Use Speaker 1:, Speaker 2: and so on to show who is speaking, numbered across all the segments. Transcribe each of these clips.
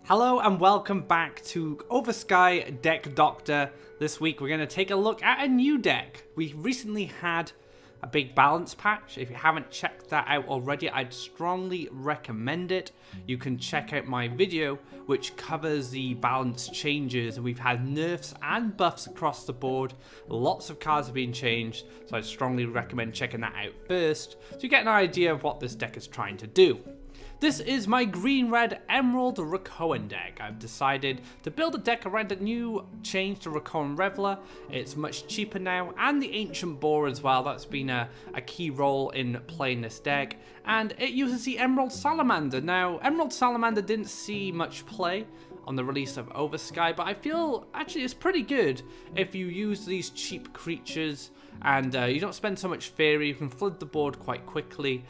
Speaker 1: Hello and welcome back to Oversky Deck Doctor. This week we're going to take a look at a new deck. We recently had a big balance patch. If you haven't checked that out already, I'd strongly recommend it. You can check out my video which covers the balance changes, and we've had nerfs and buffs across the board. Lots of cards have been changed, so I'd strongly recommend checking that out first so you get an idea of what this deck is trying to do. This is my green-red Emerald Rakoan deck. I've decided to build a deck around a new change to Rakoan Reveler. It's much cheaper now, and the Ancient Boar as well. That's been a key role in playing this deck. And it uses the Emerald Salamander. Now, Emerald Salamander didn't see much play on the release of Oversky, but I feel actually it's pretty good if you use these cheap creatures and you don't spend so much Faeria. You can flood the board quite quickly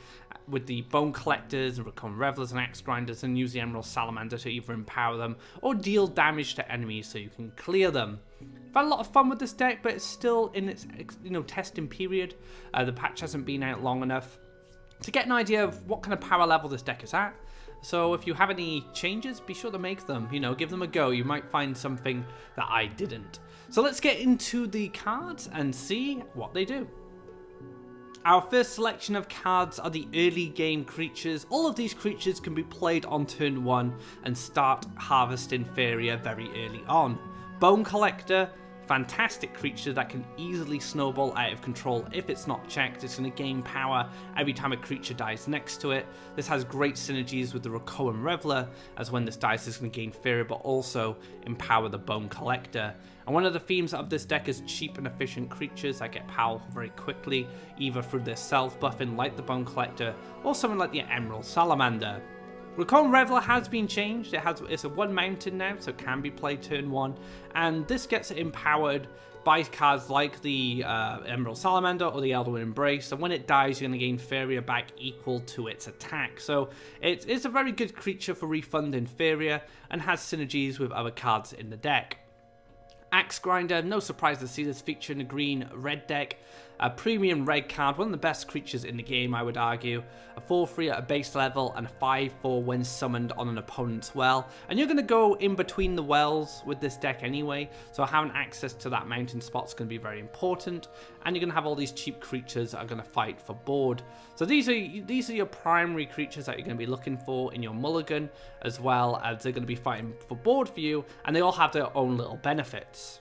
Speaker 1: with the Bone Collectors and Rakoan Revelers and Axe Grinders, and use the Emerald Salamander to either empower them or deal damage to enemies so you can clear them. I've had a lot of fun with this deck, but it's still in its testing period. The patch hasn't been out long enough to get an idea of what kind of power level this deck is at. So if you have any changes, be sure to make them, give them a go. You might find something that I didn't. So let's get into the cards and see what they do. Our first selection of cards are the early game creatures. All of these creatures can be played on turn 1 and start harvesting Faeria very early on. Bone Collector, fantastic creature that can easily snowball out of control if it's not checked. It's going to gain power every time a creature dies next to it. This has great synergies with the Rakoan Reveler, as when this dies it's going to gain Faeria but also empower the Bone Collector. And one of the themes of this deck is cheap and efficient creatures that get powerful very quickly, either through their self-buffing like the Bone Collector or something like the Emerald Salamander. Rakoan Reveler has been changed. It's a 1 mountain now, so it can be played turn 1, and this gets empowered by cards like the Emerald Salamander or the Elderwood Embrace, and when it dies you're going to gain Faeria back equal to its attack. So it's a very good creature for refunding Faeria and has synergies with other cards in the deck. Axe Grinder, no surprise to see this feature in the green-red deck. A premium red card, one of the best creatures in the game, I would argue. A 4/3 at a base level and a 5/4 when summoned on an opponent's well. And you're going to go in between the wells with this deck anyway, so having access to that mountain spot is going to be very important. And you're going to have all these cheap creatures that are going to fight for board. So these are your primary creatures that you're going to be looking for in your Mulligan, as well as they're going to be fighting for board for you, and they all have their own little benefits.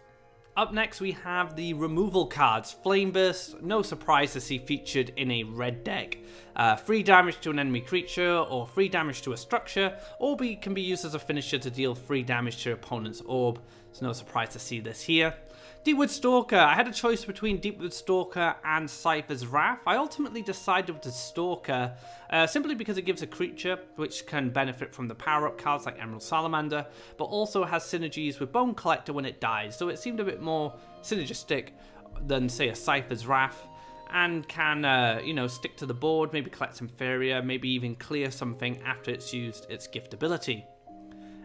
Speaker 1: Up next we have the removal cards. Flame Burst, no surprise to see featured in a red deck. 3 damage to an enemy creature, or 3 damage to a structure, or can be used as a finisher to deal 3 damage to your opponent's orb. It's no surprise to see this here. Deepwood Stalker, I had a choice between Deepwood Stalker and Cypher's Wrath. I ultimately decided with the Stalker, simply because it gives a creature which can benefit from the power-up cards like Emerald Salamander, but also has synergies with Bone Collector when it dies, so it seemed a bit more synergistic than, say, a Cypher's Wrath, and can, stick to the board, maybe collect some Faeria, maybe even clear something after it's used its gift ability.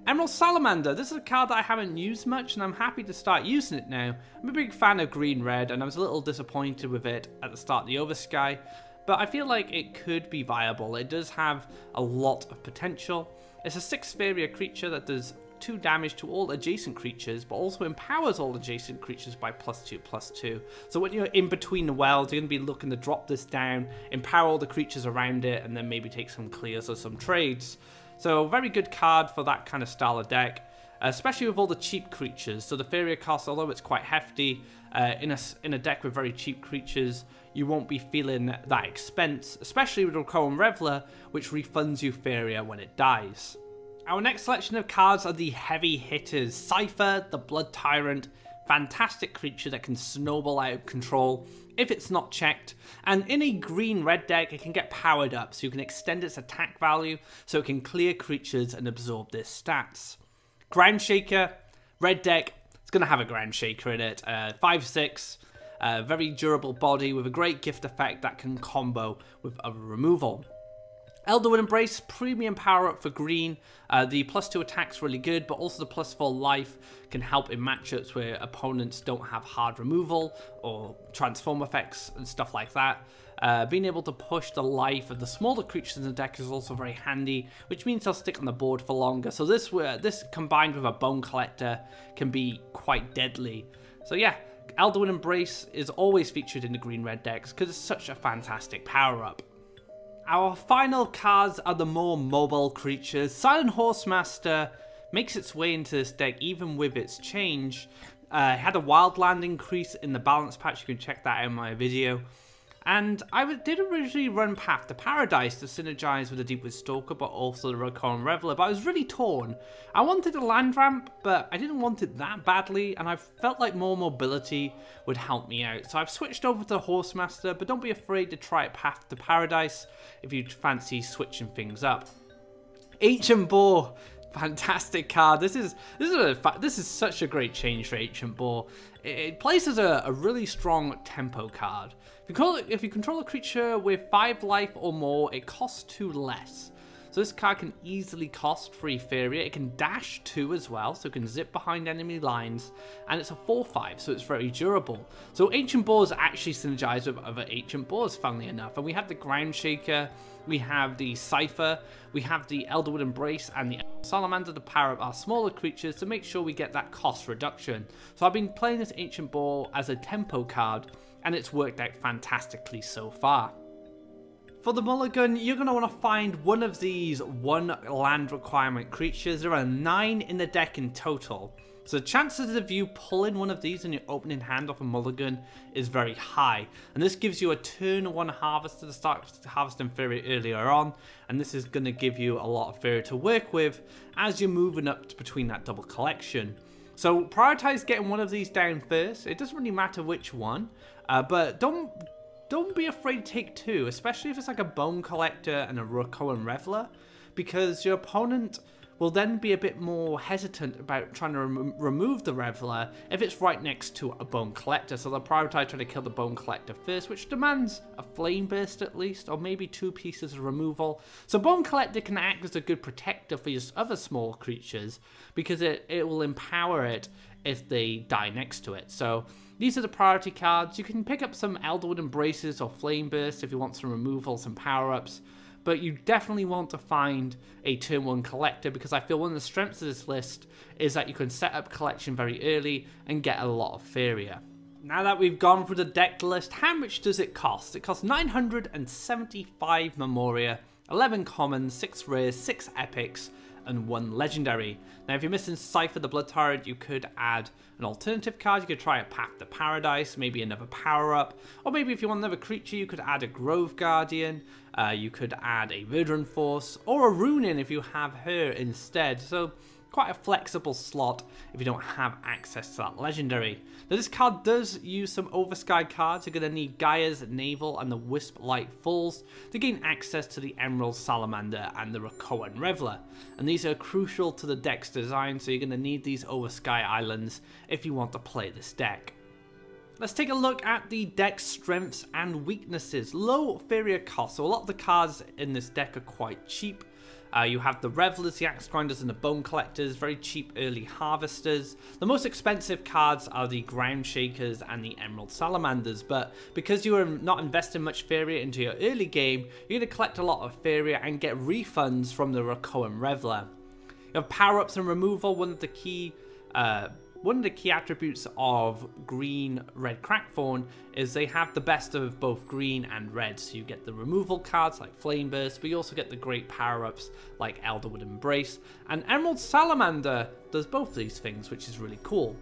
Speaker 1: Emerald Salamander, this is a card that I haven't used much, and I'm happy to start using it now. I'm a big fan of green-red, and I was a little disappointed with it at the start of the Oversky, but I feel like it could be viable. It does have a lot of potential. It's a 6 Faeria creature that does 2 damage to all adjacent creatures, but also empowers all adjacent creatures by +2/+2. So when you're in between the wells, you're going to be looking to drop this down, empower all the creatures around it, and then maybe take some clears or some trades. So very good card for that kind of style of deck, especially with all the cheap creatures. So the Memoria Cost, although it's quite hefty, in a deck with very cheap creatures, you won't be feeling that expense, especially with Rakoan Reveler, which refunds you Faeria when it dies. Our next selection of cards are the heavy hitters. Cypher, the Blood Tyrant, fantastic creature that can snowball out of control if it's not checked, and in a green-red deck it can get powered up, so you can extend its attack value so it can clear creatures and absorb their stats. Ground Shaker, red deck, it's going to have a Ground Shaker in it, 5/6, very durable body with a great gift effect that can combo with other removal. Elderwood Embrace, premium power up for green. The +2 attack's really good, but also the +4 life can help in matchups where opponents don't have hard removal or transform effects and stuff like that. Being able to push the life of the smaller creatures in the deck is also very handy, which means they'll stick on the board for longer. So this combined with a Bone Collector can be quite deadly. So yeah, Elderwood Embrace is always featured in the green-red decks because it's such a fantastic power-up. Our final cards are the more mobile creatures. Silent Horsemaster makes its way into this deck even with its change. It had a Wildland increase in the balance patch, you can check that out in my video. And I did originally run Path to Paradise to synergize with the Deepwood Stalker, but also the Rakoan Reveler, but I was really torn. I wanted a land ramp, but I didn't want it that badly, and I felt like more mobility would help me out. So I've switched over to Horsemaster, but don't be afraid to try Path to Paradise if you fancy switching things up. Ancient Boar. Fantastic card. This is such a great change for Ancient Boar. It plays as a really strong tempo card. If you control a creature with 5 life or more, it costs 2 less. So this card can easily cost 3 Faeria. It can dash 2 as well, so it can zip behind enemy lines, and it's a 4/5, so it's very durable. So Ancient Boars actually synergize with other Ancient Boars, funnily enough. And we have the Ground Shaker, we have the Cypher, we have the Elderwood Embrace, and the Salamander to power up our smaller creatures to make sure we get that cost reduction. So I've been playing this Ancient Boar as a tempo card, and it's worked out fantastically so far. For the Mulligan, you're going to want to find one of these 1 land requirement creatures. There are 9 in the deck in total. So the chances of you pulling one of these in your opening hand off a Mulligan is very high. And this gives you a turn 1 harvester to start harvesting Faeria earlier on. And this is going to give you a lot of Faeria to work with as you're moving up between that double collection. So prioritize getting one of these down first. It doesn't really matter which one, but don't be afraid to take 2, especially if it's like a Bone Collector and a Rakoan Reveler, because your opponent will then be a bit more hesitant about trying to remove the Reveler if it's right next to a Bone Collector. So they'll prioritize trying to kill the Bone Collector first, which demands a Flame Burst at least, or maybe 2 pieces of removal. So Bone Collector can act as a good protector for your other small creatures, because it will empower it if they die next to it. So these are the priority cards. You can pick up some Elderwood Embraces or Flame Burst if you want some removal, some power-ups, but you definitely want to find a turn 1 collector, because I feel one of the strengths of this list is that you can set up collection very early and get a lot of Faeria. Now that we've gone through the deck list, how much does it cost? It costs 975 Memoria, 11 commons, 6 rares, 6 epics, and 1 legendary. Now if you're missing Cypher the Blood Tyrant, you could add an alternative card. You could try a Path to Paradise, maybe another power up, or maybe if you want another creature you could add a Grove Guardian, you could add a Verdant Force, or a Runin if you have her instead. So quite a flexible slot if you don't have access to that legendary. Now this card does use some Oversky cards. You're going to need Gaia's Navel and the Wisp Light Falls to gain access to the Emerald Salamander and the Rakoan Reveler. And these are crucial to the deck's design, so you're going to need these Oversky Islands if you want to play this deck. Let's take a look at the deck's strengths and weaknesses. Low Faeria cost, so a lot of the cards in this deck are quite cheap. You have the Revelers, the Axe Grinders, and the Bone Collectors, very cheap early harvesters. The most expensive cards are the Ground Shakers and the Emerald Salamanders, but because you are not investing much Faeria into your early game, you're going to collect a lot of Faeria and get refunds from the Rakoan Reveler. You have power-ups and removal. One of the key attributes of green red Crackthorn is they have the best of both green and red. So you get the removal cards like Flame Burst, but you also get the great power-ups like Elderwood Embrace. And Emerald Salamander does both these things, which is really cool.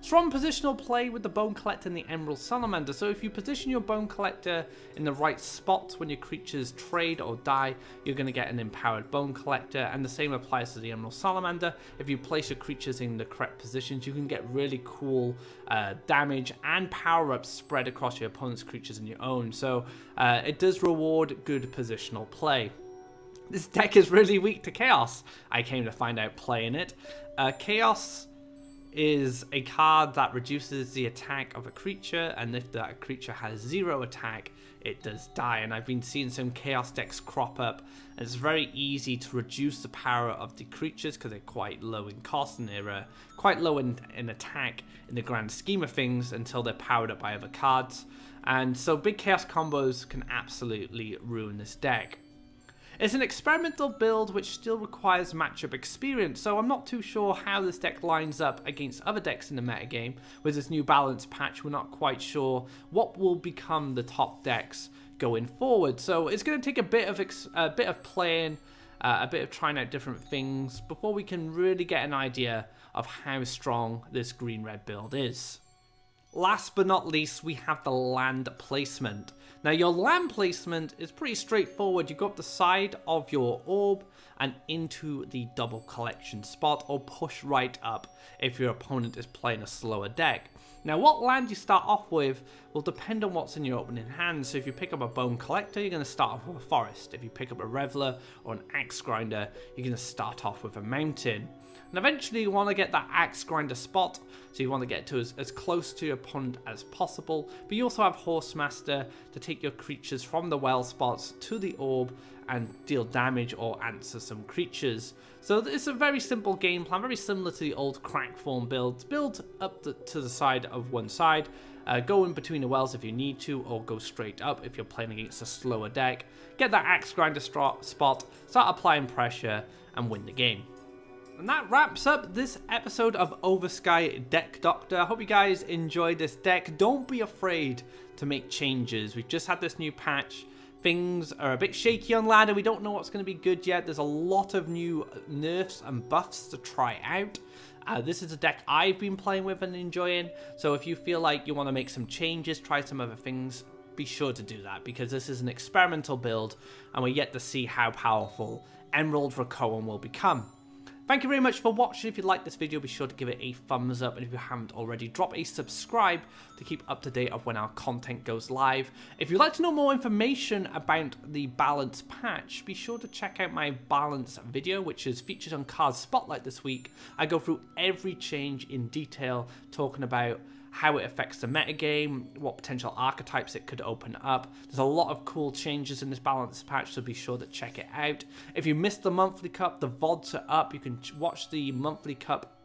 Speaker 1: Strong positional play with the Bone Collector and the Emerald Salamander. So if you position your Bone Collector in the right spot when your creatures trade or die, you're going to get an empowered Bone Collector. And the same applies to the Emerald Salamander. If you place your creatures in the correct positions, you can get really cool damage and power-ups spread across your opponent's creatures and your own. So it does reward good positional play. This deck is really weak to Chaos. I came to find out playing it. Chaos is a card that reduces the attack of a creature, and if that creature has 0 attack, it does die. And I've been seeing some Chaos decks crop up, and it's very easy to reduce the power of the creatures because they're quite low in cost and they're quite low in attack in the grand scheme of things until they're powered up by other cards. And so big Chaos combos can absolutely ruin this deck. It's an experimental build which still requires matchup experience, so I'm not too sure how this deck lines up against other decks in the metagame. With this new balance patch, we're not quite sure what will become the top decks going forward. So it's going to take a bit of playing, a bit of trying out different things before we can really get an idea of how strong this green-red build is. Last but not least, we have the land placement. Now, your land placement is pretty straightforward. You go up the side of your orb and into the double collection spot, or push right up if your opponent is playing a slower deck. Now, what land you start off with will depend on what's in your opening hand. So if you pick up a Bone Collector, you're going to start off with a forest. If you pick up a Reveler or an Axe Grinder, you're going to start off with a mountain. And eventually you want to get that Axe Grinder spot, so you want to get to as close to your opponent as possible. But you also have Horsemaster to take your creatures from the well spots to the orb and deal damage or answer some creatures. So it's a very simple game plan, very similar to the old crack form builds. Build up to the side of one side, go in between the wells if you need to, or go straight up if you're playing against a slower deck. Get that Axe Grinder spot, start applying pressure, and win the game. And that wraps up this episode of Oversky Deck Doctor. I hope you guys enjoyed this deck. Don't be afraid to make changes. We've just had this new patch. Things are a bit shaky on ladder. We don't know what's going to be good yet. There's a lot of new nerfs and buffs to try out. This is a deck I've been playing with and enjoying. So if you feel like you want to make some changes, try some other things, be sure to do that, because this is an experimental build and we're yet to see how powerful Emerald Rakoan will become. Thank you very much for watching. If you liked this video, be sure to give it a thumbs up, and if you haven't already, drop a subscribe to keep up to date of when our content goes live. If you'd like to know more information about the balance patch, be sure to check out my balance video, which is featured on Card Spotlight this week. I go through every change in detail, talking about how it affects the metagame, what potential archetypes it could open up. There's a lot of cool changes in this balance patch, so be sure to check it out. If you missed the monthly cup, the VODs are up. You can watch the monthly cup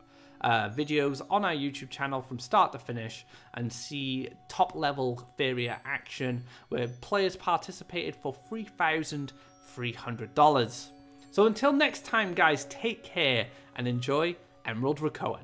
Speaker 1: videos on our YouTube channel from start to finish and see top level Faeria action where players participated for $3,300. So until next time, guys, take care and enjoy Emerald Rakoan.